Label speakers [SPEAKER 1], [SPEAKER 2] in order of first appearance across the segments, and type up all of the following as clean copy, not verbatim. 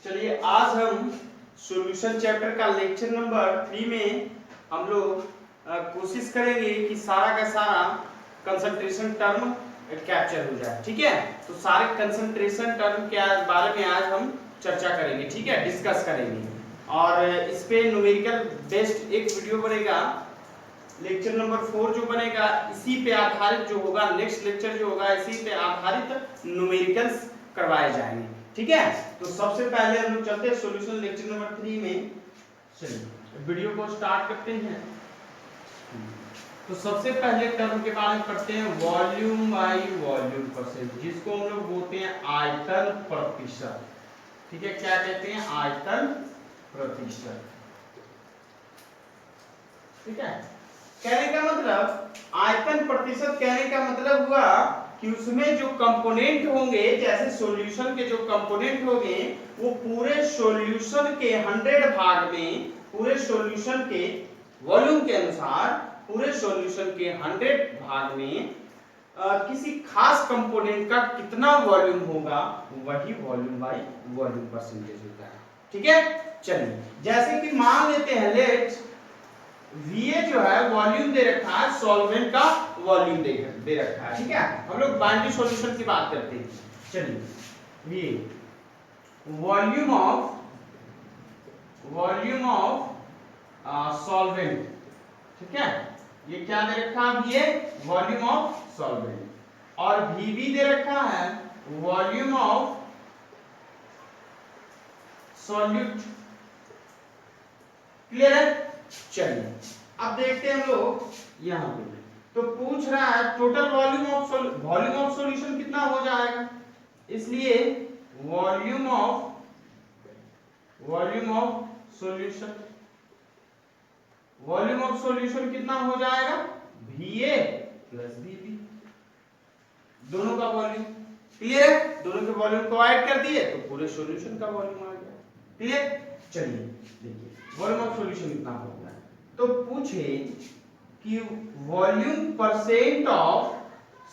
[SPEAKER 1] चलिए आज हम सॉल्यूशन चैप्टर का लेक्चर नंबर 3 में हम लोग कोशिश करेंगे कि सारा का सारा कंसंट्रेशन टर्म कैप्चर हो जाए। ठीक है, तो सारे कंसंट्रेशन टर्म के बारे में आज हम चर्चा करेंगे। ठीक है, डिस्कस करेंगे और इस पे न्यूमेरिकल बेस्ड एक वीडियो बनेगा। लेक्चर नंबर 4 जो बनेगा इसी पे आधारित जो होगा, नेक्स्ट लेक्चर जो होगा इसी पे आधारित न्यूमेरिकल्स करवाए जाएंगे। ठीक है, तो सबसे पहले हम लोग चलते हैं सॉल्यूशन लेक्चर नंबर 3 में। चलिए वीडियो को स्टार्ट करते हैं। तो सबसे पहले टर्म के बारे में पढ़ते हैं वॉल्यूम बाय वॉल्यूम परसेंट, जिसको हम लोग बोलते हैं आयतन प्रतिशत। ठीक है, क्या कहते हैं? आयतन प्रतिशत। ठीक है, कहने का मतलब आयतन प्रतिशत कहने का मतलब हुआ कि उसमें जो कंपोनेंट होंगे, जैसे सॉल्यूशन के जो कंपोनेंट होंगे वो पूरे सॉल्यूशन के 100 भाग में, पूरे सॉल्यूशन के वॉल्यूम के अनुसार पूरे सॉल्यूशन के 100 भाग में किसी खास कंपोनेंट का कितना वॉल्यूम होगा वही वॉल्यूम बाय वॉल्यूम परसेंटेज होता है। ठीक है, चलिए जैसे कि मान लेते हैं लेट VA जो है वॉल्यूम दे रखा है, सॉल्वेंट का वॉल्यूम दे रखा है। ठीक है, हम लोग बाइनरी सॉल्यूशन की बात करते हैं। चलिए VA वॉल्यूम ऑफ सॉल्वेंट। ठीक है, ये क्या दे रखा है? VA वॉल्यूम ऑफ सॉल्वेंट, और VB दे रखा है वॉल्यूम ऑफ सॉल्यूट। क्लियर है? चलिए अब देखते हैं हम लोग यहां पे, तो पूछ रहा है टोटल वॉल्यूम ऑफ सॉल्यूशन कितना हो जाएगा, इसलिए वॉल्यूम ऑफ सॉल्यूशन कितना हो जाएगा? VA प्लस VB, दोनों का वॉल्यूम। क्लियर है? दोनों के वॉल्यूम को ऐड कर दिए तो पूरे सॉल्यूशन का वॉल्यूम आ गया। क्लियर? चलिए देखिए वॉल्यूम ऑफ सॉल्यूशन कितना होगा, तो पूछे कि volume percent of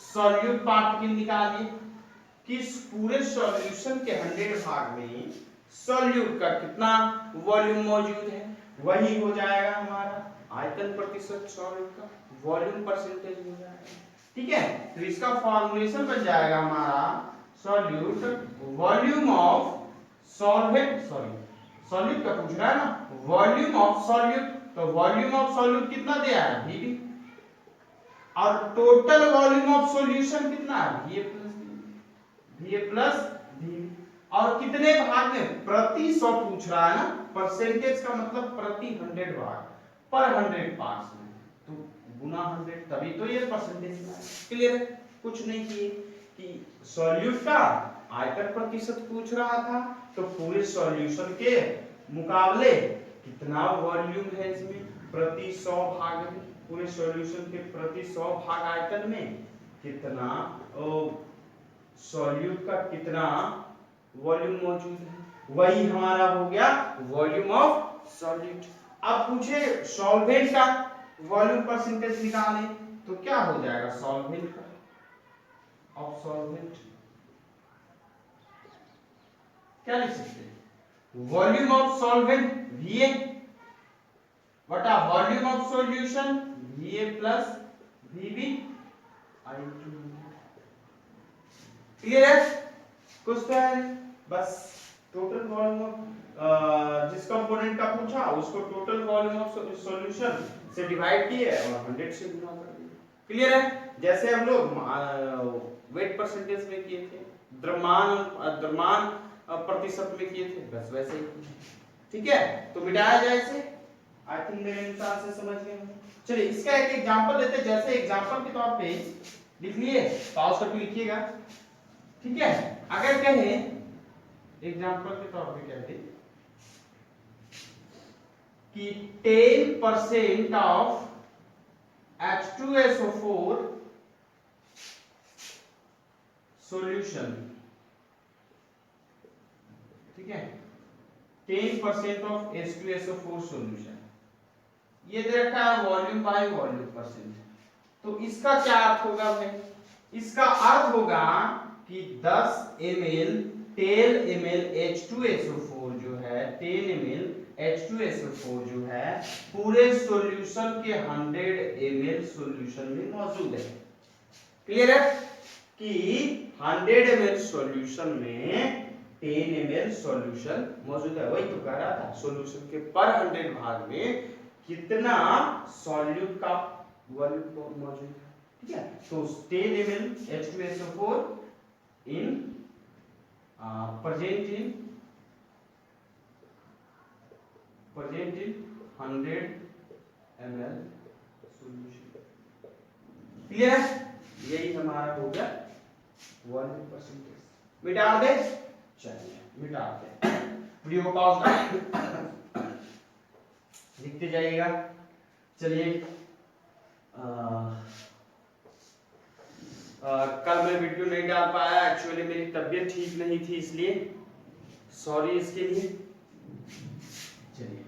[SPEAKER 1] solute part की निकालिए कि इस पूरे सॉल्यूशन के 100 भाग में सॉल्यूट का कितना वॉल्यूम मौजूद है, वही हो जाएगा हमारा आयतन प्रतिशत सॉल्यूट का वॉल्यूम परसेंटेज हो जाएगा। ठीक है, तो इसका फॉर्मूलेशन बन जाएगा हमारा solute volume of solvent, solute का पूछ रहा है ना, वॉल्यूम ऑफ सॉल्यूट, तो वॉल्यूम ऑफ सॉल्यूट कितना दिया है? VB, और टोटल वॉल्यूम ऑफ सॉल्यूशन कितना है? VA प्लस VB, और कितने भाग में? प्रति 100 पूछ रहा है ना, परसेंटेज का मतलब प्रति 100 भाग, पर 100 पार्ट्स में, तो गुना 100, तभी तो ये परसेंटेज में। क्लियर है? कुछ नहीं किए कि सॉल्यूट का आयतन प्रतिशत पूछ रहा था, तो पूरे सॉल्यूशन के मुकाबले कितना वॉल्यूम है इसमें प्रति 100 भाग में, पूरे सॉल्यूशन के प्रति 100 भाग आयतन में कितना सॉल्यूट का कितना वॉल्यूम मौजूद है, वही हमारा हो गया वॉल्यूम ऑफ सॉल्यूट। अब पूछे सॉल्वेंट का वॉल्यूम परसेंटेज निकालें तो क्या हो जाएगा? सॉल्वेंट का ऑफ सॉल्वेंट क्या लिख सकते हैं? वॉल्यूम ऑफ सॉल्वेंट VA बटा volume of solution VA plus VB I2। Clear है? कुछ तो है बस टोटल वॉल्यूम जिस कंपोनेंट का पूछा उसको टोटल वॉल्यूम ऑफ सॉल्यूशन से डिवाइड किए और 100 से गुणा कर दिए। क्लियर है? जैसे हम लोग वेट परसेंटेज में किए थे, द्रव्यमान प्रतिशत में किए थे, बस वैसे ही। ठीक है, तो मिटाया जाए इसे। आई थिंक मेरे अनुसार से समझ गए होंगे। चलिए इसका एक एग्जांपल लेते हैं, जैसे एग्जांपल के तौर पे लिख लिए, पॉज करके लिखिएगा। ठीक है, अगर कहें एग्जांपल के तौर पे कहते कि 10% ऑफ H2SO4 सॉल्यूशन, ठीक है, 10% ऑफ H2SO4 सॉल्यूशन, ये दे रखा है वॉल्यूम बाय वॉल्यूम परसेंट, तो इसका क्या अर्थ होगा भाई? इसका अर्थ होगा कि 10 ml 10 ml H2SO4 10 ml H2SO4 जो है पूरे सॉल्यूशन के 100 ml सॉल्यूशन में मौजूद है। क्लियर है कि 100 ml सॉल्यूशन में 10 ml सॉल्यूशन मौजूद है। वही तो कह रहा था, सॉल्यूशन के पर 100 भाग में कितना सॉल्यूट का वॉल्यूम मौजूद है। ठीक है, तो 10 ml H2SO4 in present in 100 ml solution. Clear है, यही हमारा हो गया वॉल्यूम परसेंटेज। मिटा दे, चलिए मिटा दे, वीडियो पॉज कर लिखते जाइएगा। चलिए कल मैं वीडियो नहीं डाल पाया, एक्चुअली मेरी तबीयत ठीक नहीं थी, इसलिए सॉरी इसके लिए। चलिए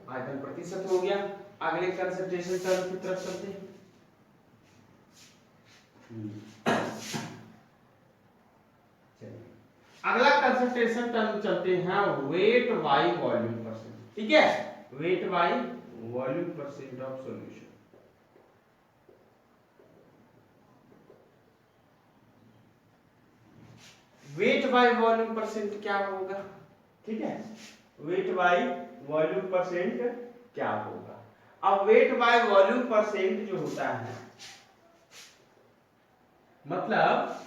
[SPEAKER 1] आयतन प्रतिशत हो गया, अगले कंसंट्रेशन टर्म की तरफ चलते हैं। चलिए अगला कंसंट्रेशन टर्म चलते हैं वेट बाई वॉल्यूम परसेंट। ठीक है, weight by volume percent of solution. Weight by volume percent क्या होगा? ठीक है, वेट बाय वॉल्यूम परसेंट क्या होगा? अब वेट बाय वॉल्यूम परसेंट जो होता है मतलब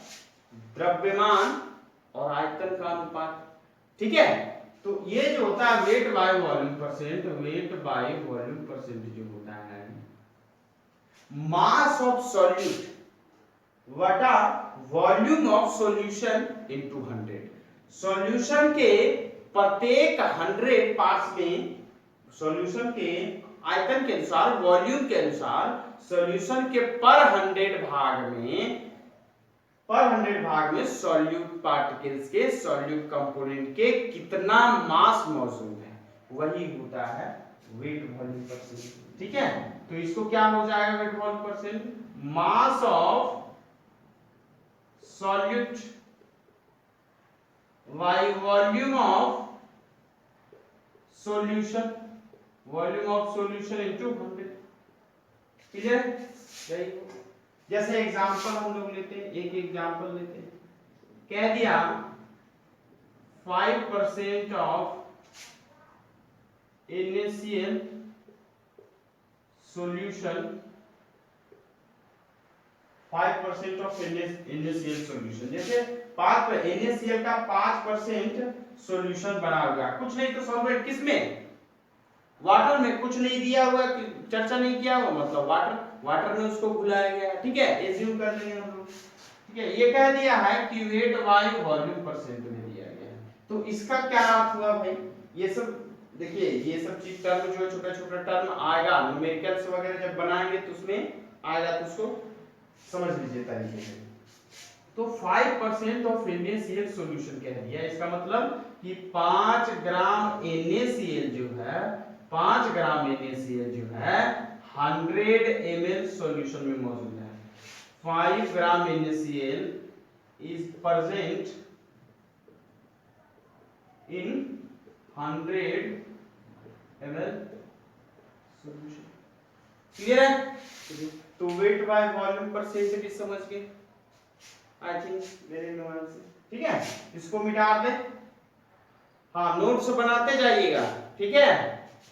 [SPEAKER 1] द्रव्यमान और आयतन का अनुपात। ठीक है, तो ये जो होता है weight by volume percent, weight by volume percent जो होता है मास ऑफ सॉल्यूट वटा volume of solution into 100। Solution के प्रत्येक 100 पार्ट्स में, सॉल्यूशन के आयतन के अनुसार, वॉल्यूम के अनुसार सॉल्यूशन के पर 100 भाग में सॉल्यूट पार्टिकल्स के, सॉल्यूट कंपोनेंट के कितना मास मौजूद है, वही होता है वेट वॉल्यूम परसेंट। ठीक है, तो इसको क्या हो जाएगा weight volume percent? Mass of solute by volume of solution, volume of solution into 100। Clear? जैसे एग्जांपल हम लोग लेते हैं, एक एग्जांपल लेते हैं, कह दिया 5% of NaCl solution, 5% of NaCl solution. जैसे 5 NaCl का 5% सॉल्यूशन बना हुआ, कुछ नहीं तो सॉल्वेंट किसमें? वाटर में। कुछ नहीं दिया हुआ, चर्चा नहीं किया हुआ, मतलब वाटर में उसको घुलाया गया। ठीक है, एज्यूम कर लेंगे हम लोग। ठीक है, ये कह दिया है कि वेट बाय वॉल्यूम परसेंट में दिया गया है, तो इसका क्या अर्थ हुआ भाई? ये सब देखिए, ये सब चीज टर्म जो छोटा छोटा टर्म आएगा, न्यूमेरिकल्स वगैरह जब बनाएंगे तो उसमें आएगा, तो उसको समझ लीजिए तरीके से। तो 5% ऑफ NaCl सॉल्यूशन कह दिया, इसका मतलब कि 5 ग्राम NaCl जो है, 5 ग्राम NaCl जो है 100 ml सॉल्यूशन में मौजूद है। 5 ग्राम NaCl is present in 100 ml solution. Clear है? तो वेट बाय वॉल्यूम परसेंट भी समझ गए आई थिंक मेरे नॉलेज से। ठीक है, इसको मिटा दे, हाँ नोट्स बनाते जाइएगा। ठीक है,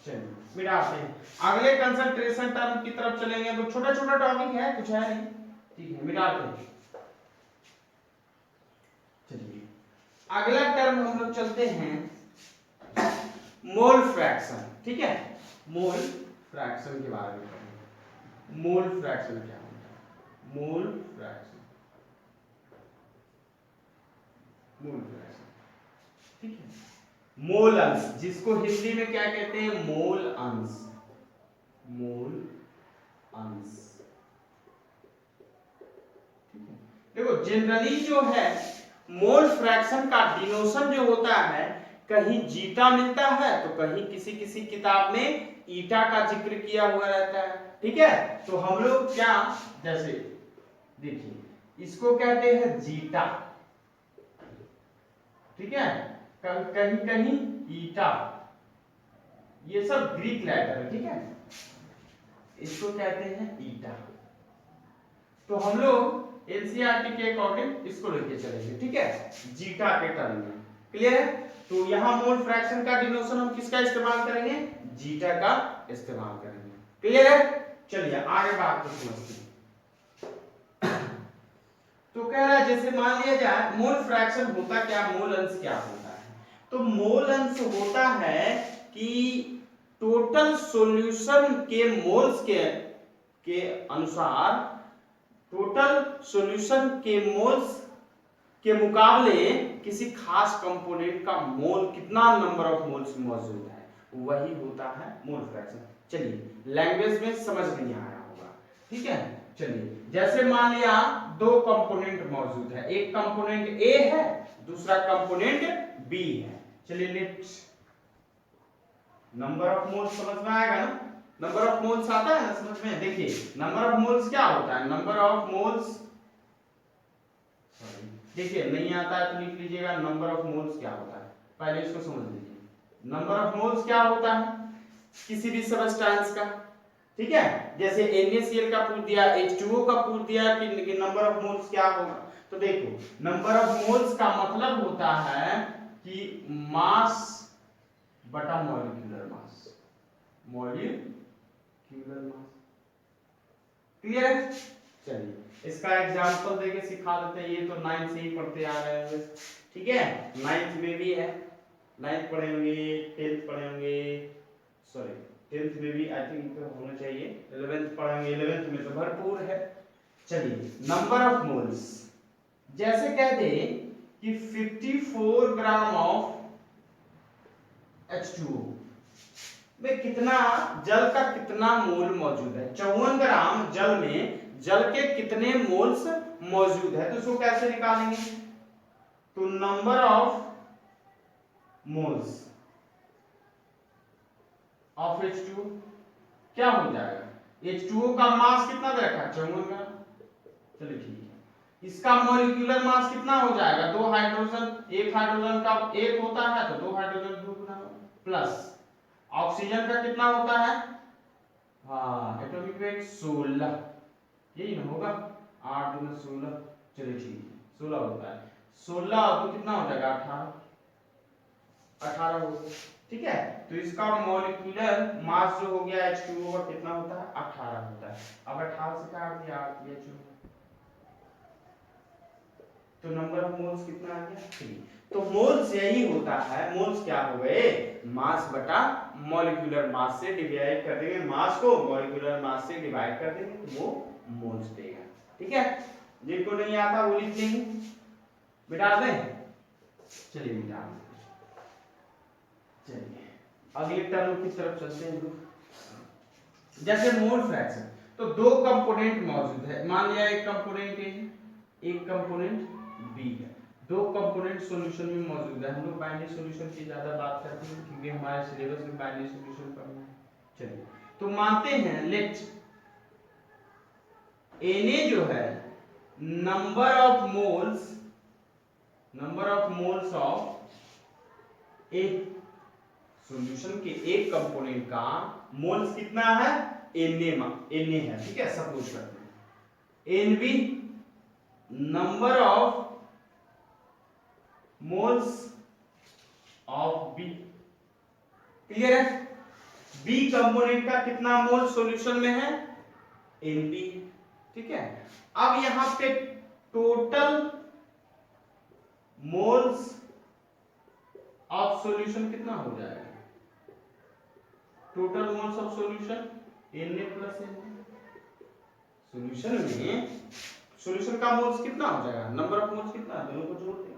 [SPEAKER 1] चलिए मिटाते हैं, अगले कंसंट्रेशन टर्म की तरफ चलेंगे। तो छोटा छोटा टॉपिक है, कुछ है नहीं। ठीक है, मिटाते हैं। चलिए अगला टर्म हम लोग चलते हैं मोल फ्रैक्शन। ठीक है, मोल फ्रैक्शन के बारे में पढ़ेंगे। मोल फ्रैक्शन क्या होता है? Mole fraction, mole fraction. ठीक है, मोल अंश, जिसको हिंदी में क्या कहते हैं? मोल अंश, मोल अंश। ठीक है, देखो जनरली जो है मोल फ्रैक्शन का डिनोशन जो होता है, कहीं जीटा मिलता है तो कहीं किसी किसी किताब में ईटा का जिक्र किया हुआ रहता है। ठीक है, तो हम लोग क्या, जैसे देखिए इसको कहते हैं जीटा, ठीक है, कहीं कहीं ईटा, ये सब ग्रीक लेटर है, ठीक है, इसको कहते हैं ईटा। तो हम लोग एनसीईआरटी के अकॉर्डिंग इसको लेके चलेंगे, ठीक है, जीटा के टर्म में। क्लियर है? तो यहाँ मोल फ्रैक्शन का डिनोशन हम किसका इस्तेमाल करेंगे? जीटा का इस्तेमाल करेंगे। क्लियर है? चलिए आगे बात को समझते हैं। तो कह रहा है जैसे मान लिया जाए मोल फ्रैक्शन होता क्या, मोल अंश क्या होता है? तो मोल अंश होता है कि टोटल सॉल्यूशन के मोल्स के अनुसार टोटल सॉल्यूशन के मोल्स के मुकाबले किसी खास कंपोनेंट का मोल कितना नंबर ऑफ मोल्स मौजूद है, वही होता है मोल फ्रैक्शन। चलिए लैंग्वेज में समझ नहीं आया होगा, ठीक है। चलिए जैसे मान लिया दो कंपोनेंट मौजूद है, एक कंपोनेंट ए है, दूसरा कंपोनेंट बी है। चलिए लेट नंबर ऑफ मोल्स समझ में आएगा ना? नंबर ऑफ मोल्स आता है ना समझ में? देखिए नंबर ऑफ मोल्स क्या होता है, नंबर ऑफ मोल्स, देखिए नहीं आता है तो लिख लीजिएगा नंबर ऑफ मोल्स क्या होता है, पहले इसको समझ लीजिए। नंबर ऑफ मोल्स क्या होता है किसी भी सबस्टेंस का, ठीक है, जैसे NaCl का पूछ दिया, H2O का पूछ दिया कि नंबर ऑफ मोल्स क्या होगा। तो देखो नंबर ऑफ मोल्स का मतलब होता है कि मास बटा molecular mass, molecular mass. Clear है? चलिए इसका एग्जांपल देके सिखा देते हैं, ये तो 9th से ही पढ़ते आ रहे हैं, ठीक है, 9th में भी है, 9th पढ़े होंगे, 10th पढ़े होंगे, सॉरी 10th में भी आई थिंक होना चाहिए, 11th पढ़ेंगे, 11th में तो भरपूर है। चलिए नंबर ऑफ मोल्स, जैसे कह दे कि 54 ग्राम ऑफ H2O में कितना जल का कितना मोल मौजूद है, 54 ग्राम जल में जल के कितने मोल्स मौजूद है, तो इसको कैसे निकालेंगे? तो number of moles of H2O क्या हो जाएगा, H2O का मास कितना दे रखा है 54 ग्राम, चलिए ठीक है, इसका मॉलिक्यूलर मास कितना हो जाएगा, दो हाइड्रोजन, एक हाइड्रोजन का एक होता है तो दो हाइड्रोजन दो गुना प्लस ऑक्सीजन का कितना होता है, हाँ एटॉमिक वेट 16, यही ना होगा, 8 गुना 16, चलिए ठीक है 16 होता है, 16 तो कितना हो जाएगा 18 होगा, ठीक है। तो इसका मॉलिक्यूलर मास जो हो गया H2O का कितना होता है 18 होता है। अब 18 से काट दिया 8 दिया 14, तो नंबर ऑफ मोल्स कितना आ गया 3। तो मोल्स यही होता है, मोल्स क्या हो गए, मास बटा मॉलिक्यूलर मास से डिवाइड कर देंगे, मास को मॉलिक्यूलर मास से डिवाइड कर देंगे तो वो मोल्स देगा, ठीक है। जिनको नहीं आता वो लिख लेंगे, मिटा दें, चलिए मिटा दें। चलिए अगले टर्म की तरफ चलते हैं लोग। जैसे मोल फ्रैक्शन, तो दो कंपोनेंट मौजूद है, मान लिया एक कंपोनेंट ए है, एक कंपोनेंट बी है, दो कंपोनेंट सॉल्यूशन में मौजूद है। हम लोग बाइनरी सॉल्यूशन की ज्यादा बात करते हैं क्योंकि हमारे सिलेबस में बाइनरी सॉल्यूशन पढ़ना है। चलिए तो मानते हैं लेट Na जो है नंबर ऑफ मोल्स ऑफ एक सॉल्यूशन के एक कंपोनेंट का मोल्स कितना है Na है, ठीक है, सपोज करते हैं Nb number of moles of B। Clear है? B कंपोनेंट का कितना मोल सॉल्यूशन में है Nb, ठीक है। अब यहां पे टोटल मोल्स ऑफ सॉल्यूशन कितना हो जाएगा, total moles of solution Na plus Na, solution का मोल्स कितना हो जाएगा, नंबर ऑफ मोल्स कितना, दोनों को जोड़ देंगे।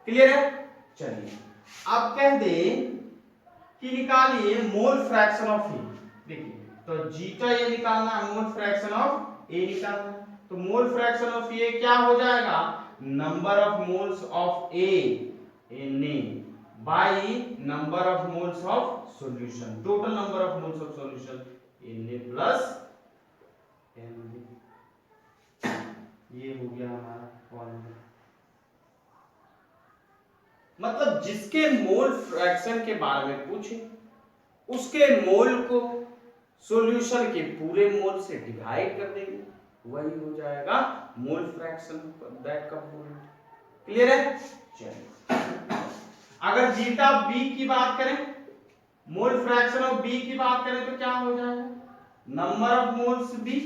[SPEAKER 1] क्लियर है? चलिए अब कह दे कि निकालिए मोल फ्रैक्शन ऑफ ए, देखिए तो जीटा ये निकालना है, मोल फ्रैक्शन ऑफ ए निकालना है, तो मोल फ्रैक्शन ऑफ ए क्या हो जाएगा, number of moles of A Na by number of moles of solution, total number of moles of solution Na plus Nb, ये हो गया हमारा फॉर्मूला। मतलब जिसके मोल फ्रैक्शन के बारे में पूछे उसके मोल को सॉल्यूशन के पूरे मोल से डिवाइड कर देंगे, वही हो जाएगा mole fraction that component. Clear है? चलिए, अगर जीटा बी की बात करें, मोल फ्रैक्शन ऑफ बी की बात करें तो क्या हो जाएगा? Number of moles B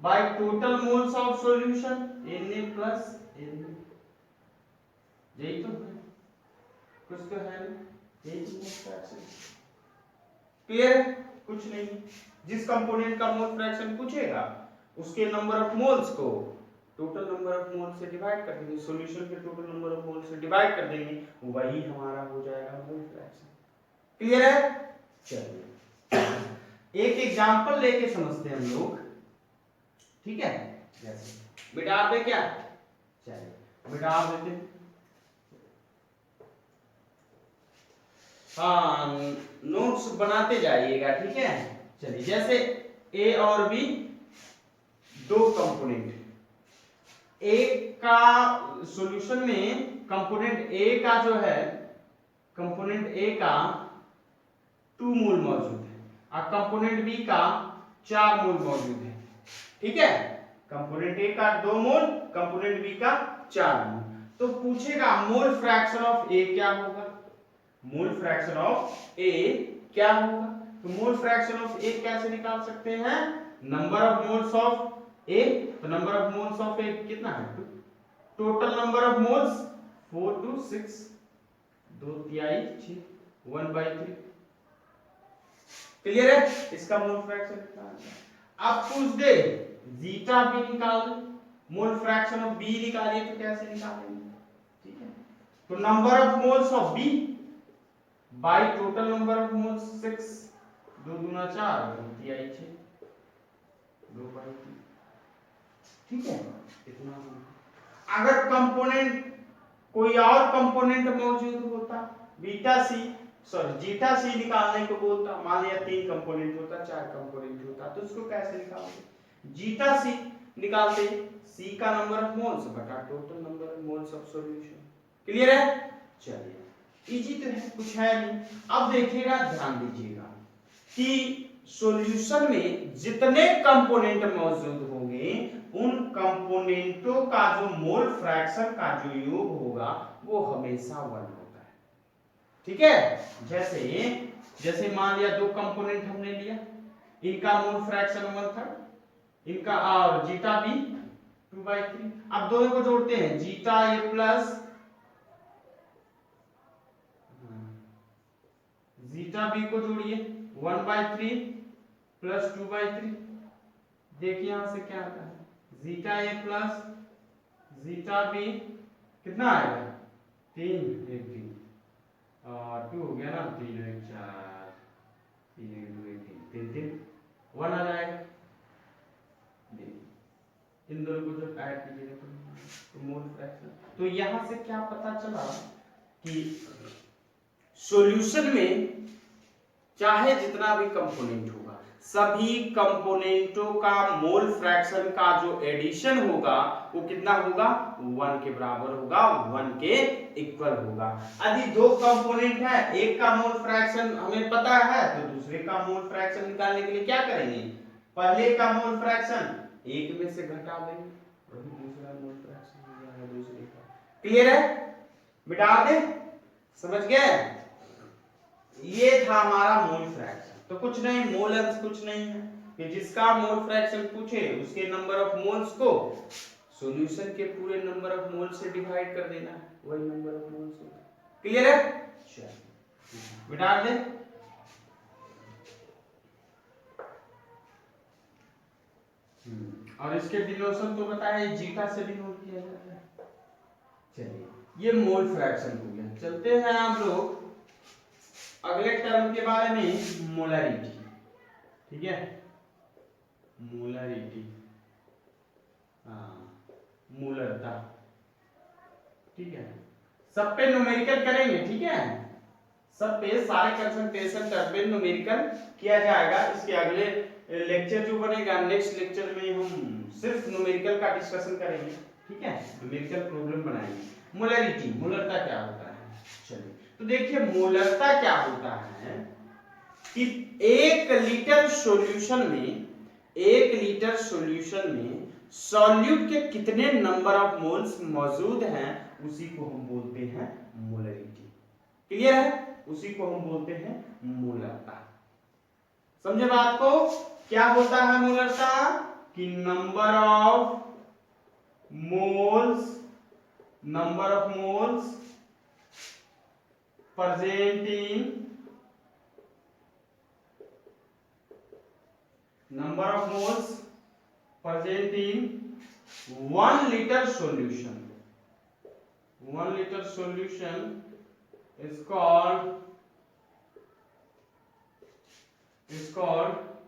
[SPEAKER 1] by total moles of solution Na plus Na। यही तो है, कुछ तो है नहीं, यही तो मोल फ्रैक्शन। क्लियर? कुछ नहीं। जिस कंपोनेंट का मोल फ्रैक्शन पूछेगा उसके नंबर ऑफ मोल्स को टोटल नंबर ऑफ मोल्स से डिवाइड कर देंगे, सॉल्यूशन के टोटल नंबर ऑफ मोल्स से डिवाइड कर देंगे, वही हमारा हो जाएगा मोल फ्रैक्शन। क्लियर है? चलिए एक एग्जांपल लेके समझते हैं हम लोग, ठीक है? जैसे बेटा आप दे क्या, चलिए बेटा आप देते हैं, हाँ नोट्स बनाते जाइएगा, ठीक है? चलिए जैसे ए और बी दो कंपोनेंट, ए का सॉल्यूशन में कंपोनेंट ए का जो है, कंपोनेंट ए का 2 मोल मौजूद है और कंपोनेंट बी का 4 मोल मौजूद है, ठीक है? कंपोनेंट ए का 2 मोल, कंपोनेंट बी का 4 मोल। तो पूछेगा मोल फ्रैक्शन ऑफ ए क्या होगा? मोल फ्रैक्शन ऑफ ए क्या होगा? तो मोल फ्रैक्शन ऑफ ए कैसे निकाल सकते हैं? नंबर ऑफ मोल्स ऑफ ए, तो नंबर ऑफ मोल्स ऑफ ए कितना है? 2। टोटल नंबर ऑफ मोल्स 4 2 6, 2 तिहाई 6, 1/3। क्लियर है? इसका मोल फ्रैक्शन कितना है? अब पूछ दे जीटा बी निकाल, मोल फ्रैक्शन ऑफ बी निकालिए, तो कैसे निकालेंगे? ठीक है, तो number of moles of B by total number of moles 6, 2 दूना 4, 2 तिहाई 6, 2/3। ठीक है, इतना। अगर कंपोनेंट कोई और कंपोनेंट मौजूद होता, बीटा सी सॉरी जीटा सी निकालने को बोलता, मान लिया 3 कंपोनेंट होता, 4 कंपोनेंट होता, तो उसको कैसे निकालते? जीटा सी निकालते, सी का नंबर ऑफ मोल्स बटा total number of moles of solution. Clear है? चलिए इजी तो है, कुछ है नहीं। अब देखिएगा, ध्यान दीजिएगा कि सॉल्यूशन में जितने कंपोनेंट मौजूद होंगे उन कंपोनेंटों का जो मोल फ्रैक्शन का जो योग होगा वो हमेशा 1 होता है, ठीक है? जैसे मान लिया 2 कंपोनेंट हमने लिया, इनका मोल फ्रैक्शन 1/3, इनका और जीटा बी 2/3। अब दोनों को जोड़ते हैं, जीटा ए प्लस जीटा बी को जोड़िए, 1/3 प्लस 2/3। देखिए यहां से क्या आता है, जीटा ए प्लस जीटा बी कितना आएगा? 3 1 3 और 2 हो गया ना, 3 1 4, 3 1 2 1 3 3 1 आ जाएगा। इन दोनों को जब ऐड कीजिएगा तो मोल फ्रैक्शन, तो यहां से क्या पता चला कि सॉल्यूशन में चाहे जितना भी कंपोनेंट होगा, सभी कंपोनेंटों का मोल फ्रैक्शन का जो एडिशन होगा वो कितना होगा? 1 के बराबर होगा, 1 के इक्वल होगा। यदि 2 कंपोनेंट है, एक का मोल फ्रैक्शन हमें पता है तो दूसरे का मोल फ्रैक्शन निकालने के लिए क्या करेंगे? पहले का मोल फ्रैक्शन एक में से घटा देंगे, वही दूसरा मोल फ्रैक्शन हो जाएगा दूसरे का। क्लियर है? मिटा दे, समझ गए? ये था हमारा मोल फ्रैक्शन। तो कुछ नहीं, मोल अंश कुछ नहीं है कि जिसका मोल फ्रैक्शन पूछे उसके नंबर ऑफ मोल्स को सॉल्यूशन के पूरे नंबर ऑफ मोल्स से डिवाइड कर देना, वही नंबर ऑफ मोल्स होता है। क्लियर है? चलिए मिटा दे। और इसके डिनोशन तो बताया, जीटा से डिनोट किया जाता है। चलिए ये मोल फ्रैक्शन हो गया। चलते हैं आप लोग अगले टर्म के बारे में, मोलरिटी। ठीक है, मोलरिटी, मोलरता। ठीक है, सब पे न्यूमेरिकल करेंगे, ठीक है? सब पे सारे कंसंट्रेशन टर्म पे न्यूमेरिकल किया जाएगा। इसके अगले लेक्चर जो बनेगा, नेक्स्ट लेक्चर में हम सिर्फ न्यूमेरिकल का डिस्कशन करेंगे, ठीक है? न्यूमेरिकल प्रॉब्लम बनाएंगे। मोलरिटी, मोलरता क्या होता है? चलिए तो देखिए मोलरता क्या होता है। कि 1 लीटर सॉल्यूशन में सॉल्यूट के कितने नंबर ऑफ मोल्स मौजूद हैं उसी को हम बोलते हैं मोलरिटी। क्लियर है? उसी को हम बोलते हैं मोलरता। समझे बात को? क्या होता है मोलरता? कि number of moles present in 1 liter solution. 1 liter solution is called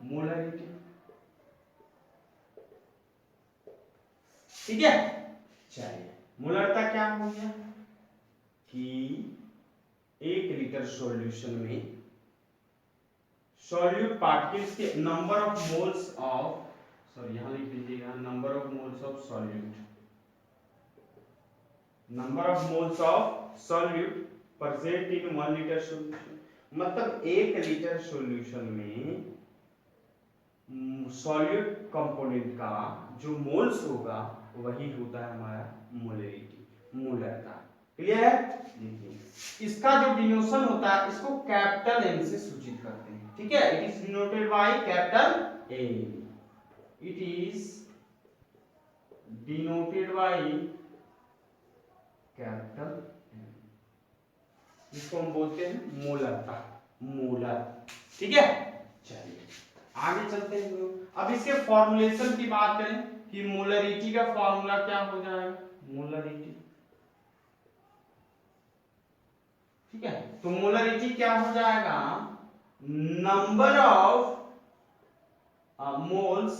[SPEAKER 1] molarity. ठीक है? चलिए, मोलरता क्या हो गया कि 1 लीटर सॉल्यूशन में सॉल्यूट पार्टिकल्स के नंबर ऑफ मोल्स ऑफ यहां लिख लीजिएगा number of moles of solute present in 1 litre solution. मतलब 1 लीटर सॉल्यूशन में सॉल्यूट कंपोनेंट का जो मोल्स होगा वही होता है हमारा मोलरता। क्लियर है? देखिए, इसका जो डिनोशन होता है इसको कैपिटल एम से सूचित करते हैं। ठीक है? It is denoted by capital M. It is denoted by capital M. इसको हम बोलते हैं मोलरता, मोलर। ठीक है? चलिए आगे चलते हैं। अब इसके फॉर्मूलेशन की बात करें कि मोलरिटी का फॉर्मूला क्या हो जाएगा? मोलरिटी, ठीक है? तो मोलरिटी क्या हो जाएगा? Number of moles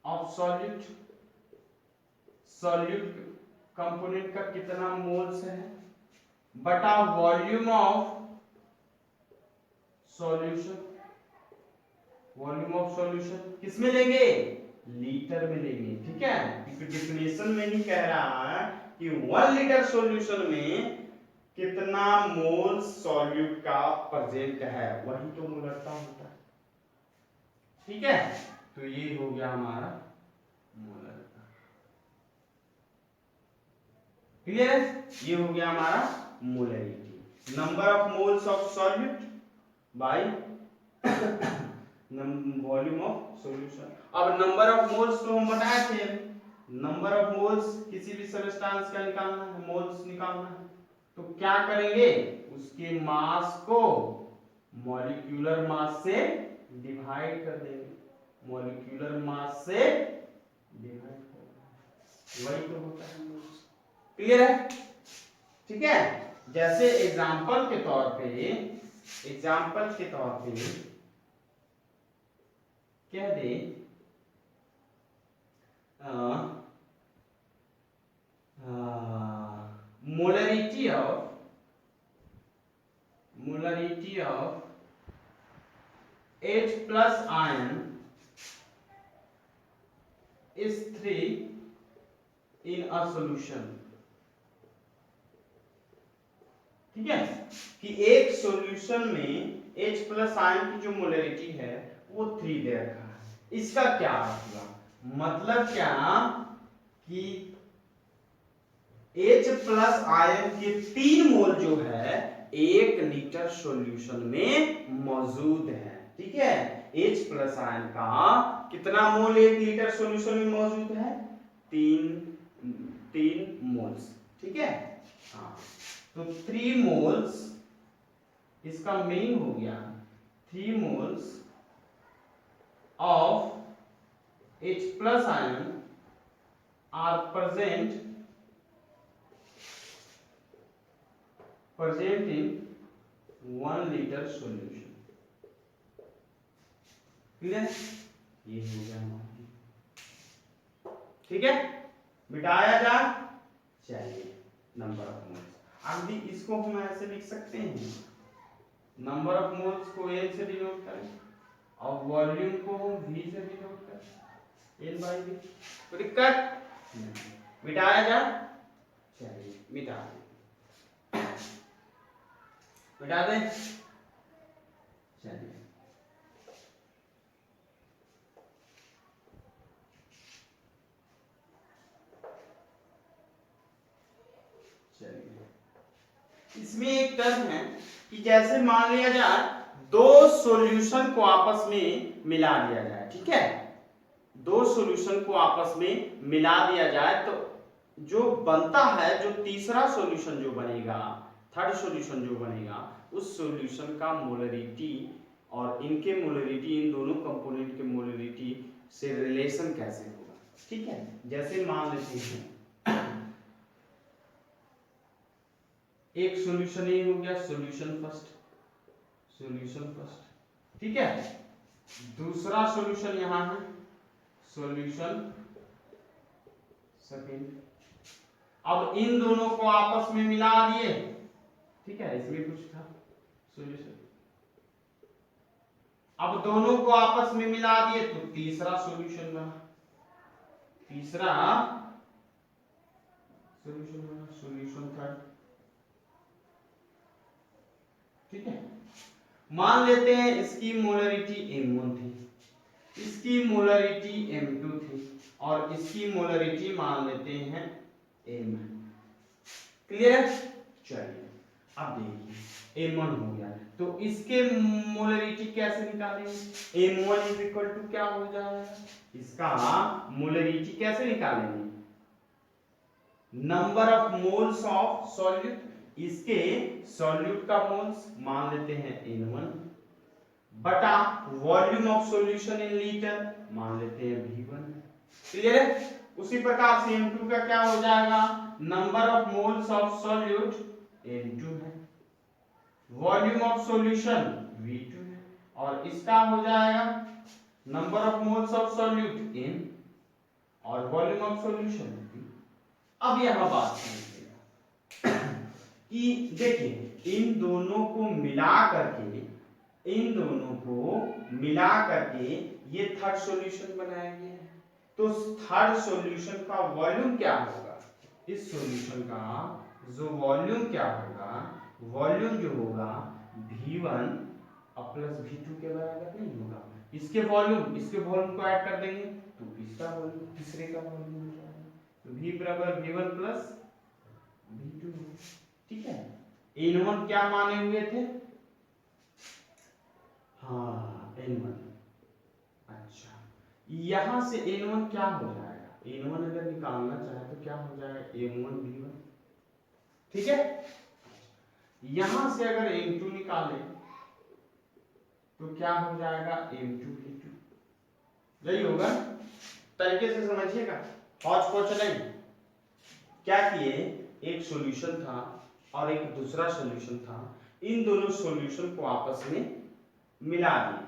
[SPEAKER 1] of solute component का कितना मोल्स है बटा वॉल्यूम ऑफ सॉल्यूशन। किस में लेंगे? लीटर में लेंगे। ठीक है? डिफिनेशन में नहीं कह रहा है कि 1 लीटर सॉल्यूशन में कितना मोल सॉल्यूट का प्रेजेंट है, वही तो मोलरता होता है। ठीक है? तो ये हो गया हमारा मोलरता। क्लियर है? ये हो गया हमारा molarity, number of moles of solute by volume of solution. अब नंबर ऑफ मोल्स तो हम बताए थे, नंबर ऑफ मोल्स किसी भी सब्सटेंस का निकालना है, मोल्स निकालना है, तो क्या करेंगे? उसके मास को मॉलिक्यूलर मास से डिवाइड कर देंगे। मॉलिक्यूलर मास से डिवाइड कर देंगे, वही तो होता है मोल्स। क्लियर है? ठीक है? जैसे एग्जांपल के तौर पे कह दे molarity of H plus ion is 3 in a solution। ठीक है? कि एक सॉल्यूशन में H प्लस आयन की जो मोलरिटी है वो 3 दे रखा है। इसका क्या मतलब क्या कि H प्लस आयन के 3 मोल जो है 1 लीटर सॉल्यूशन में मौजूद है। ठीक है? H प्लस आयन का कितना मोल 1 लीटर सॉल्यूशन में मौजूद है? 3 मोल्स। ठीक है? हाँ, तो 3 मोल्स, इसका मीनिंग हो गया 3 moles of H plus ion are present in 1 litre solution. Clear? ये हो गया हमारा। ठीक है? मिटाया जा। चलिए, नंबर ऑफ मोल्स, अब भी इसको हम ऐसे लिख सकते हैं, नंबर ऑफ मोल्स को N से डिनोट करें और वॉल्यूम को हम V से डिनोट करें, N बाई V। तो दिक्कत मिटाया जा। चलिए मिटा दें। इसमें एक टर्म है कि जैसे मान लिया जाए दो सॉल्यूशन को आपस में मिला दिया जाए, ठीक है, दो सॉल्यूशन को आपस में मिला दिया जाए तो जो बनता है, जो तीसरा सॉल्यूशन जो बनेगा, थर्ड सॉल्यूशन जो बनेगा, उस सॉल्यूशन का मोलरिटी और इनके मोलरिटी, इन दोनों कंपोनेंट के मोलरिटी से रिलेशन कैसे होगा, ठीक है। जैसे मान लेते हैं एक सॉल्यूशन ये हो गया सॉल्यूशन फर्स्ट, ठीक है, दूसरा सॉल्यूशन यहां है सॉल्यूशन सेकंड। अब इन दोनों को आपस में मिला दिए, ठीक है, इसमें कुछ था सॉल्यूशन, अब दोनों को आपस में मिला दिए तो तीसरा सॉल्यूशन बना, तीसरा सॉल्यूशन बना, सॉल्यूशन थर्ड, ठीक है। मान लेते हैं इसकी मोलरिटी M1 थी, इसकी मोलरिटी M2 थी और इसकी मोलरिटी मान लेते हैं M। क्लियर? चलिए अब देखिए M1 हो गया तो इसके मोलरिटी कैसे निकालेंगे? M1 इज इक्वल टू क्या हो जाएगा, इसका मोलरिटी कैसे निकालेंगे, number of moles of solute, इसके सॉल्यूट का मोल्स मान लेते हैं N1 बटा volume of solution in litre मान लेते हैं V1। क्लियर है? उसी प्रकार से M2 का क्या हो जाएगा, number of moles of solute N2 है, वॉल्यूम ऑफ सॉल्यूशन V2 है और इसका हो जाएगा number of moles of solute N और वॉल्यूम ऑफ सॉल्यूशन V। अब यह बात समझिएगा कि देखिए इन दोनों को मिला करके, इन दोनों को मिला करके ये थर्ड सॉल्यूशन बनाया गया है, तो थर्ड सॉल्यूशन का वॉल्यूम क्या होगा, इस सॉल्यूशन का जो वॉल्यूम क्या होगा, वॉल्यूम जो होगा V1 प्लस V2 के बराबर नहीं होगा, इसके वॉल्यूम को ऐड कर देंगे तो इसका वॉल्यूम, तीसरे का वॉल्यूम हो जाएगा, तो V बराबर V1 प्लस V2, ठीक है। N1 क्या माने हुए थे, हाँ N1, अच्छा यहां से N1 क्या हो जाएगा, N1 अगर निकालना चाहे तो क्या हो जाएगा M1 V1, ठीक है। यहां से अगर M2 निकाले तो क्या हो जाएगा M2 V2, यही होगा, तरीके से समझिएगा, हौच पौच नहीं। क्या किए, एक सॉल्यूशन था और एक दूसरा सॉल्यूशन था, इन दोनों सॉल्यूशन को आपस में मिला दिए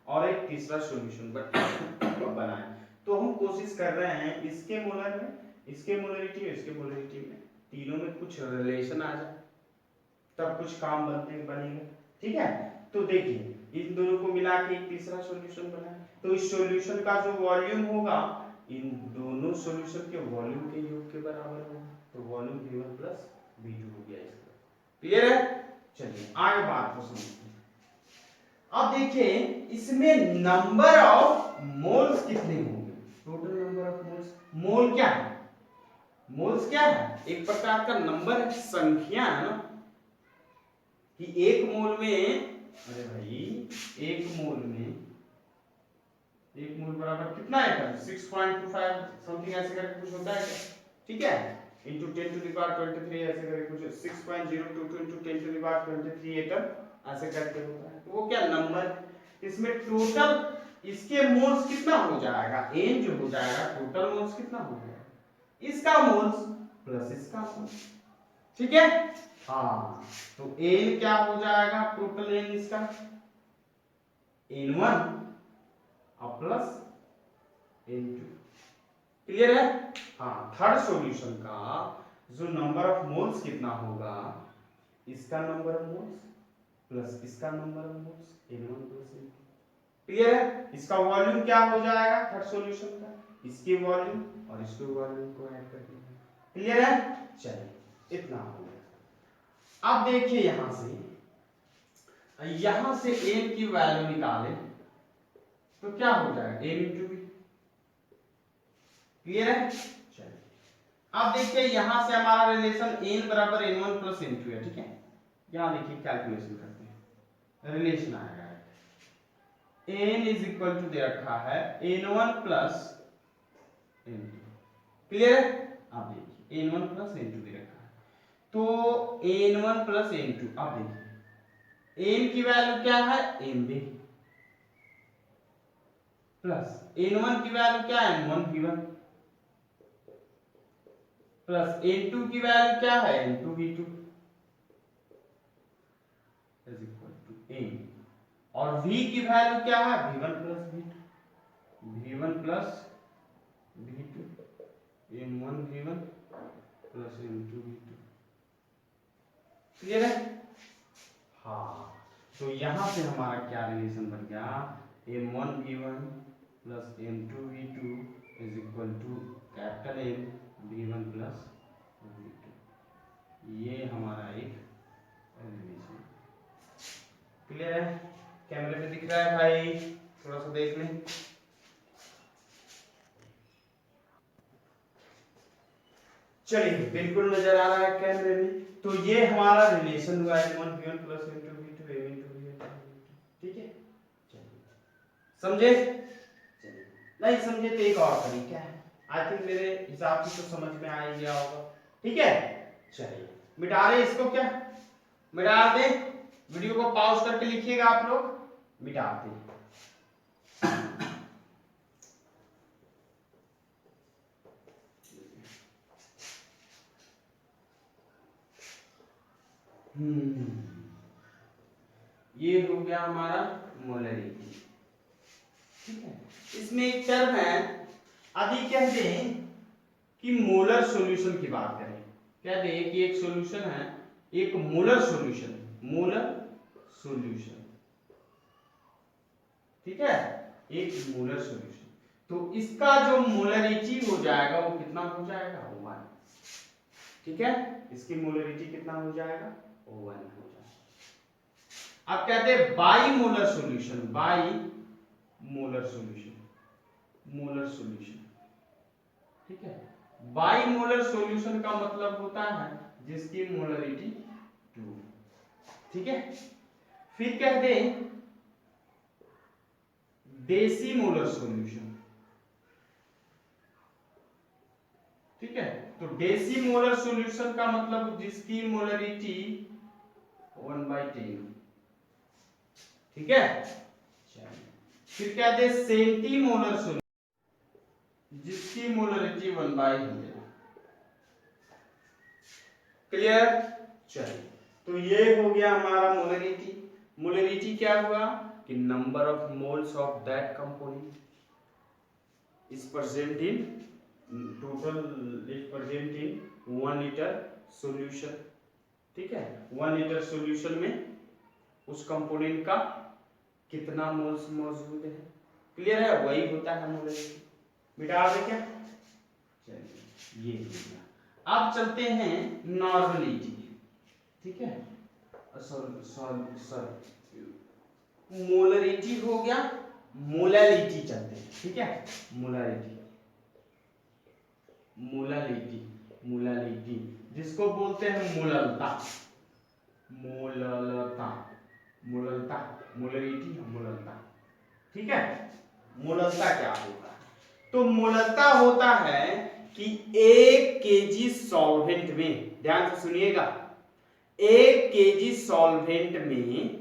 [SPEAKER 1] और एक तीसरा सॉल्यूशन बनाया। तो हम कोशिश कर रहे हैं इसके मोलर में, इसके मोलरिटी में, इसके मोलरिटी में, तीनों में कुछ रिलेशन आ जाए तब कुछ काम बनेगा, ठीक है। तो देखिए इन दोनों को मिला के एक तीसरा सॉल्यूशन बना, तो इस सॉल्यूशन का जो वॉल्यूम होगा इन दोनों सॉल्यूशन के वॉल्यूम के योग के बराबर होगा, तो वॉल्यूम V1 प्लस V2 हो गया इसका। क्लियर है? चलिए आगे बात को समझते हैं। अब देखिए इसमें नंबर ऑफ मोल्स कितने होंगे, टोटल नंबर ऑफ मोल्स, मोल क्या है, मोल्स क्या है, एक प्रकार का नंबर है, संख्या है ना, कि एक मोल में, अरे भाई एक मोल बराबर कितना है, 6.25 समथिंग ऐसे करके कुछ होता है क्या, ठीक है, into 10 to the power 23 ऐसे करके कुछ 6.022 into 10 to the power 23 atom ऐसे करके होता है, तो वो क्या नंबर, इसमें टोटल इसके मोल्स कितना हो जाएगा, n जो हो जाएगा टोटल मोल्स कितना हो जाएगा, इसका मोल्स प्लस इसका मोल्स, ठीक है। हाँ तो n क्या हो जाएगा, टोटल n इसका n1 और प्लस n2, क्लियर है। हाँ थर्ड सॉल्यूशन का जो नंबर ऑफ मोल्स कितना होगा, इसका नंबर ऑफ मोल्स प्लस इसका number of moles n1 plus n2, clear है। इसका वॉल्यूम क्या हो जाएगा थर्ड सॉल्यूशन का, इसके वॉल्यूम और इसके वॉल्यूम को ऐड कर देंगे, क्लियर है। चलिए इतना हो गया। अब देखिए यहां से n की वैल्यू निकालें तो क्या हो जाएगा n इंटू b, क्लियर है। चलिए अब देखिए यहां से हमारा रिलेशन n बराबर n1 प्लस n2 है, ठीक है। यहाँ देखिए कैलकुलेशन करते हैं, रिलेशन आएगा n इज इक्वल टू दे रखा है n1 प्लस n2, क्लियर है। आप देखिए n1 प्लस n2 दे रखा है, तो n1 प्लस n2, आप देखिए n की वैल्यू क्या है n देखिए, प्लस n1 की वैल्यू क्या है n1 v1, प्लस n2 की वैल्यू क्या है n2 v2 is equal to n, और v की वैल्यू क्या है v1 plus v2, v1 plus v2, m1 v1 plus m2 v2, clear है। हाँ, तो यहां से हमारा क्या रिलेशन बन गया, m1 v1 plus m2 v2 is equal to capital M v1 plus v2, ये हमारा एक रिलेशन, क्लियर है। कैमरे पे दिख रहा है भाई, थोड़ा सा देख लें। चलिए बिल्कुल नजर आ रहा है कैमरे में। तो ये हमारा रिलेशन हुआ m1 v1 plus m2 v2 m v2, ठीक है। चलिए समझे, चलिए नहीं समझे तो एक और तरीका है, आई थिंक मेरे हिसाब से तो समझ में आ ही गया होगा, ठीक है। चलिए मिटा रहे इसको, क्या मिटा दे, वीडियो को पॉज करके लिखिएगा आप लोग, मिटाते हैं। ये हो गया हमारा मोलरिटी, ठीक है। इसमें एक टर्म है, अभी कह दें कि मोलर सॉल्यूशन की बात करें, कह दें कि एक सॉल्यूशन है, एक मोलर सॉल्यूशन, मोलर सॉल्यूशन, ठीक है, एक मोलर सॉल्यूशन, तो इसका जो मोलरिटी हो जाएगा वो कितना हो जाएगा 1, ठीक है। इसकी मोलरिटी कितना हो जाएगा 1 हो जाएगा। अब कहते हैं by molar solution, by molar solution, molar solution, ठीक है। बाई मोलर सॉल्यूशन का मतलब होता है जिसकी मोलरिटी 2, ठीक है। फिर कहते हैं डेसी मोलर सॉल्यूशन, ठीक है। तो डेसी मोलर सॉल्यूशन का मतलब जिसकी मोलरिटी 1/10, ठीक है। फिर कहते हैं सेंटी मोलर सॉल्यूशन, जिसकी मोलरिटी 1/100, क्लियर। चलिए तो ये हो गया हमारा मोलरिटी। मोलरिटी क्या हुआ कि number of moles of that component is present in total, is present in 1 litre solution, ठीक है। 1 लीटर सॉल्यूशन में उस कंपोनेंट का कितना मोल्स मौजूद है, क्लियर है, वही होता है मोलरिटी। मिटा दे क्या, चलिए ये हो गया। अब चलते हैं नॉर्मलिटी, ठीक है। मोलरिटी हो गया, मोलालिटी चलते हैं, ठीक है। मोलालिटी, मोलालिटी, मोलालिटी जिसको बोलते हैं मोललता, मोललता, मोललता, मोलरिटी मोललता, ठीक है। मोललता क्या होता है, तो मोललता होता है कि 1 केजी सॉल्वेंट में, ध्यान से सुनिएगा, 1 केजी सॉल्वेंट में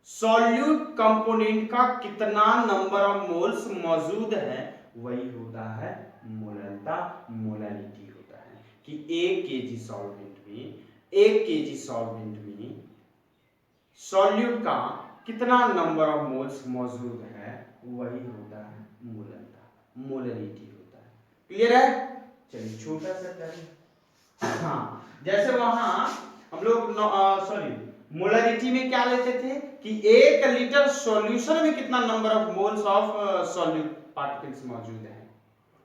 [SPEAKER 1] सॉल्यूट कंपोनेंट का कितना नंबर ऑफ मोल्स मौजूद है, वही होता है मोललता, मोलालिटी होता है कि 1 केजी सॉल्वेंट में, 1 केजी सॉल्वेंट में सॉल्यूट का कितना नंबर ऑफ मोल्स मौजूद है, वही होता है मोललता, मोलालिटी होता है, क्लियर है। चलिए छोटा सा करें, हाँ जैसे वहां हम लोग मोलरिटी में क्या लेते थे कि 1 लीटर सॉल्यूशन में कितना number of moles of solute particles मौजूद है,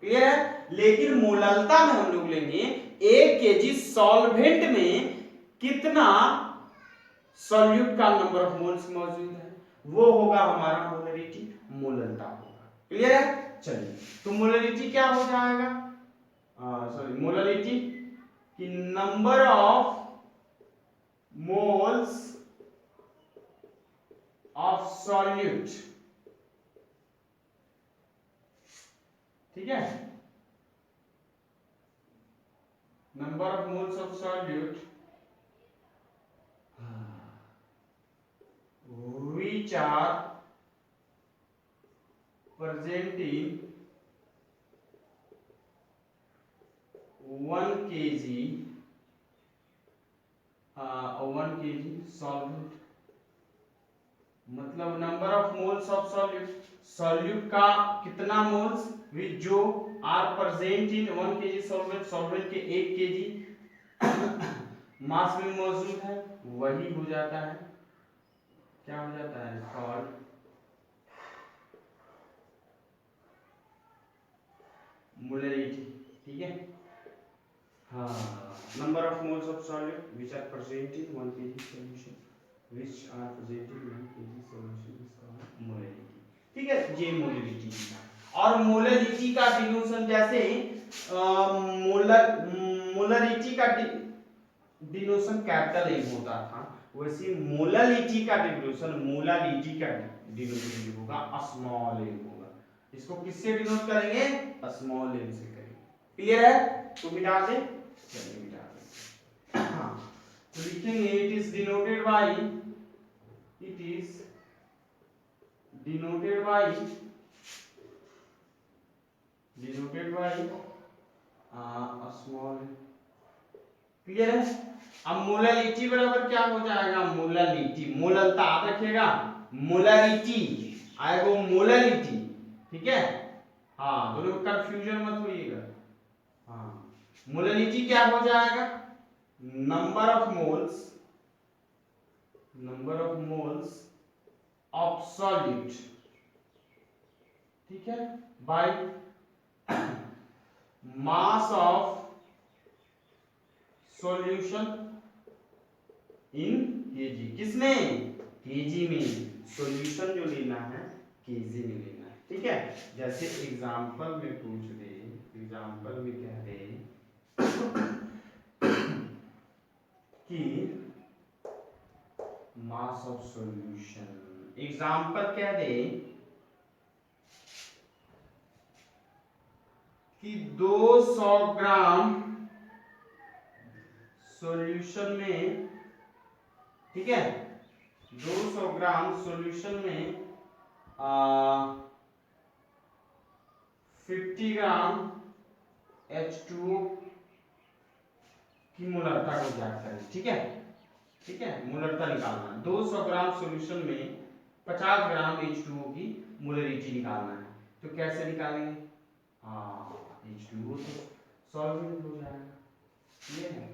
[SPEAKER 1] क्लियर है। लेकिन मोललता में हम लोग लेंगे 1 केजी सॉल्वेंट में कितना सॉल्यूट का नंबर ऑफ मोल्स मौजूद है, वो होगा हमारा मोलरिटी, मोललता होगा, क्लियर है। चलिए तो मोलरिटी क्या हो जाएगा, मोलरिटी की number of moles of solute, ठीक है, number of moles of solute which are present in 1 kg 1 kg solvent, मतलब number of moles of solute, solute का कितना मोल्स विच जो are present in 1 kg solvent, solvent के 1 kg मास में मौजूद है, वही हो जाता है, क्या हो जाता है, कॉल्ड मोलरिटी, ठीक है। हाँ, number of moles of solute which are present in 1 kg solution, which are present in 1 kg solution is called molality, ठीक है, ये मोलरिटी। और मोलरिटी का डिनोशन जैसे मोलरिटी का डिनोशन कैपिटल ए होता था, वैसे मोलरिटी का डिनोशन जो होगा स्मॉल ए होगा। इसको किससे डिनोट करेंगे, स्मॉल ए से करेंगे, क्लियर है, तो मिटा दे, चलिए मिटा दे। हाँ, तो लिखेंगे it is denoted by small, clear है। अब मोलरिटी बराबर क्या हो जाएगा, मोलरिटी, मोललता याद रखिएगा, मोलरिटी आएगा मोलरिटी, ठीक है। हाँ, दोनों कंफ्यूजन मत होइएगा। हाँ, मोलरिटी क्या हो जाएगा, number of moles of solute, ठीक है, by mass of solution in KG, किसमें, केजी में, सॉल्यूशन जो लेना है केजी में लेना है, ठीक है। जैसे एग्जांपल में पूछ दे, एग्जांपल में कह दे कि मास ऑफ सॉल्यूशन, एग्जांपल कह दे कि 200 ग्राम सॉल्यूशन में, ठीक है, 200 ग्राम सॉल्यूशन में 50 ग्राम H2O की मोलरता को ज्ञात करें, ठीक है, ठीक है, मोलरता निकालना है। 200 ग्राम सॉल्यूशन में 50 ग्राम H2O की मोलरिटी निकालना है, तो कैसे निकालेंगे, H2O तो सॉल्वेंट हो जाएगा, ये है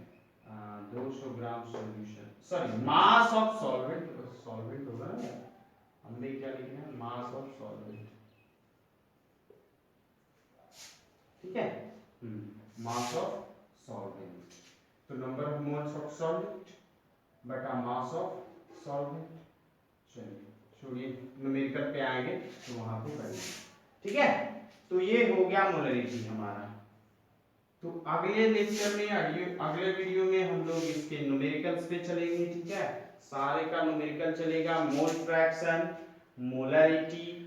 [SPEAKER 1] 200 gram solution, sorry mass of solvent, solvent होगा ना, हमने क्या लिखना है, मास ऑफ सॉल्वेंट, ठीक है, मास ऑफ सॉल्वेंट, तो number of moles of solvent बटा मास ऑफ सॉल्वेंट। चलिए छोड़िए, न्यूमेरिकल पे आएंगे तो वहां पे करेंगे, ठीक है। तो ये हो गया मोलरिटी हमारा। तो अगले लेक्चर में, अगले वीडियो में हम लोग इसके न्यूमेरिकल्स पे चलेंगे, ठीक है, सारे का न्यूमेरिकल चलेगा, मोल फ्रैक्शन, मोलरिटी,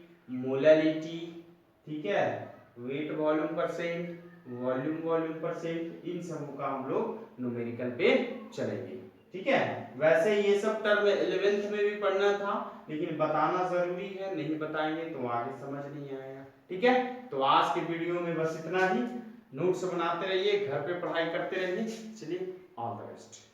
[SPEAKER 1] ठीक है, weight volume percent, volume percent, इन सब का हम लोग न्यूमेरिकल पे चलेंगे, ठीक है। वैसे ये सब टर्म 11th में भी पढ़ना था, लेकिन बताना जरूरी है, नहीं बताएंगे तो आगे समझ नहीं आएगा, ठीक है। तो आज के वीडियो में बस इतना ही, नोट्स बनाते रहिए, घर पे पढ़ाई करते रहिए, चलिए ऑल द बेस्ट।